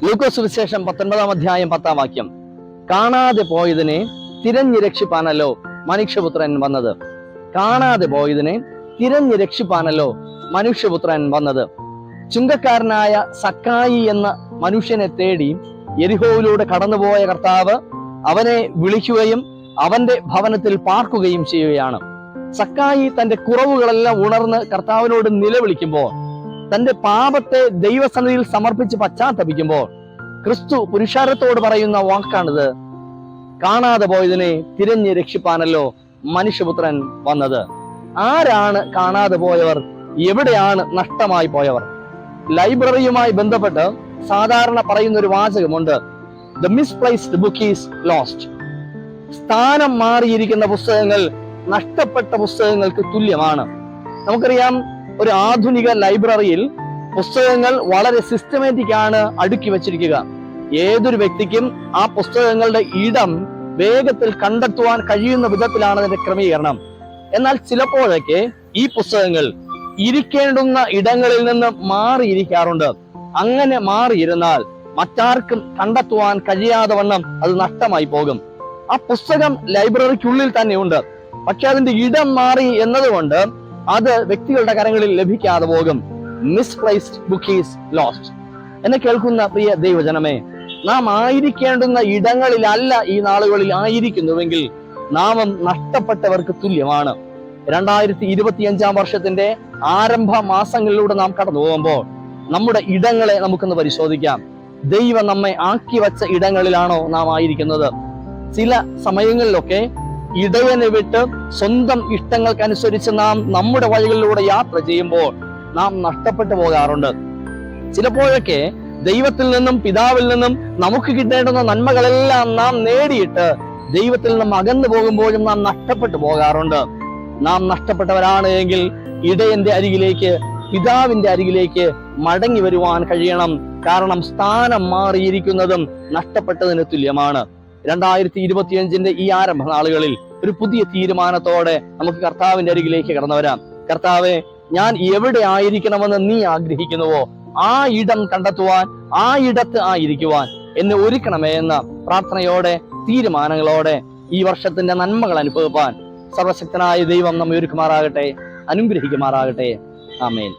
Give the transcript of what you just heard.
ലൂക്കോസ് വിശേഷം 19 അധ്യായം 10 വാക്യം. കാണാതെ പോയതിനെ തിരഞ്ഞു രക്ഷിപ്പാനല്ലോ മനുഷ്യപുത്രൻ വന്നത്. കാണാതെ പോയതിനെ തിരഞ്ഞു രക്ഷിപ്പാനല്ലോ മനുഷ്യപുത്രൻ വന്നത്. ചുങ്കക്കാരനായ സക്കായി എന്ന മനുഷ്യനെ തേടി യെരിഹോവിലൂടെ കടന്നുപോയ കർത്താവ് അവനെ വിളിക്കുകയും അവന്റെ ഭവനത്തിൽ പാർക്കുകയും ചെയ്യുകയാണ്. സക്കായി തന്റെ കുറവുകളെല്ലാം ഉണർന്ന് കർത്താവിനോട് നിലവിളിക്കുമ്പോൾ, തന്റെ പാപത്തെ ദൈവസന്നിധിയിൽ സമർപ്പിച്ച് പശ്ചാത്തപിക്കുമ്പോൾ ക്രിസ്തു പുരുഷാരത്തോട് പറയുന്ന വാക്കാണിത്: കാണാതെ പോയതിനെ തിരഞ്ഞ് രക്ഷിപ്പാനല്ലോ മനുഷ്യപുത്രൻ വന്നത്. ആരാണ് കാണാതെ പോയവർ? എവിടെയാണ് നഷ്ടമായി പോയവർ? ലൈബ്രറിയുമായി ബന്ധപ്പെട്ട് സാധാരണ പറയുന്ന ഒരു വാചകമുണ്ട്: the misplaced book is lost. സ്ഥാനം മാറിയിരിക്കുന്ന പുസ്തകങ്ങൾ നഷ്ടപ്പെട്ട പുസ്തകങ്ങൾക്ക് തുല്യമാണ്. നമുക്കറിയാം, ഒരു ആധുനിക ലൈബ്രറിയിൽ പുസ്തകങ്ങൾ വളരെ സിസ്റ്റമാറ്റിക് ആണ് അടുക്കി വച്ചിരിക്കുക. ഏതൊരു വ്യക്തിക്കും ആ പുസ്തകങ്ങളുടെ ഇടം വേഗത്തിൽ കണ്ടെത്തുവാൻ കഴിയുന്ന വിധത്തിലാണ് അതിന്റെ ക്രമീകരണം. എന്നാൽ ചിലപ്പോഴൊക്കെ ഈ പുസ്തകങ്ങൾ ഇരിക്കേണ്ടുന്ന ഇടങ്ങളിൽ നിന്ന് മാറിയിരിക്കാറുണ്ട്. അങ്ങനെ മാറിയിരുന്നാൽ മറ്റാർക്കും കണ്ടെത്തുവാൻ കഴിയാതെ വണ്ണം അത് നഷ്ടമായി പോകും. ആ പുസ്തകം ലൈബ്രറിക്കുള്ളിൽ തന്നെയുണ്ട്, പക്ഷെ അതിന്റെ ഇടം മാറി എന്നതുകൊണ്ട് അത് വ്യക്തികളുടെ കരങ്ങളിൽ ലഭിക്കാതെ പോകും. Misplaced book is lost. എന്നെ കേൾക്കുന്ന പ്രിയ ദൈവജനമേ, നാം ആയിരിക്കേണ്ടുന്ന ഇടങ്ങളിലല്ല ഈ നാളുകളിൽ ആയിരിക്കുന്നുവെങ്കിൽ നാമം നഷ്ടപ്പെട്ടവർക്ക് തുല്യമാണ്. 2025 വർഷത്തിന്റെ ആരംഭ മാസങ്ങളിലൂടെ നാം കടന്നു പോകുമ്പോൾ നമ്മുടെ ഇടങ്ങളെ നമുക്കൊന്ന് പരിശോധിക്കാം. ദൈവം നമ്മെ ആക്കി വച്ച ഇടങ്ങളിലാണോ നാം ആയിരിക്കുന്നത്? ചില സമയങ്ങളിലൊക്കെ ഇടയനെ വിട്ട് സ്വന്തം ഇഷ്ടങ്ങൾക്കനുസരിച്ച് നാം നമ്മുടെ വഴികളിലൂടെ യാത്ര ചെയ്യുമ്പോൾ നാം നഷ്ടപ്പെട്ടു പോകാറുണ്ട്. ചിലപ്പോഴൊക്കെ ദൈവത്തിൽ നിന്നും പിതാവിൽ നിന്നും നമുക്ക് കിട്ടേണ്ടുന്ന നന്മകളെല്ലാം നാം നേടിയിട്ട് ദൈവത്തിൽ നിന്നും അകന്നു പോകുമ്പോഴും നാം നഷ്ടപ്പെട്ടു പോകാറുണ്ട്. നാം നഷ്ടപ്പെട്ടവരാണ് എങ്കിൽ ഇടയന്റെ അരികിലേക്ക്, പിതാവിന്റെ അരികിലേക്ക് മടങ്ങി വരുവാൻ കഴിയണം. കാരണം സ്ഥാനം മാറിയിരിക്കുന്നതും നഷ്ടപ്പെട്ടതിന് തുല്യമാണ്. 2025 ഈ ആരംഭ നാളുകളിൽ ഒരു പുതിയ തീരുമാനത്തോടെ നമുക്ക് കർത്താവിന്റെ അരികിലേക്ക് കടന്നു വരാം. കർത്താവെ, ഞാൻ എവിടെ ആയിരിക്കണമെന്ന് നീ ആഗ്രഹിക്കുന്നുവോ ആ ഇടം കണ്ടെത്തുവാൻ, ആ ഇടത്ത് ആയിരിക്കുവാൻ എന്നെ ഒരുക്കണമേ എന്ന പ്രാർത്ഥനയോടെ, തീരുമാനങ്ങളോടെ ഈ വർഷത്തിന്റെ നന്മകൾ അനുഭവിപ്പാൻ സർവശക്തനായ ദൈവം നമ്മെ ഒരുക്കുമാറാകട്ടെ, അനുഗ്രഹിക്കുമാറാകട്ടെ. ആമേൻ.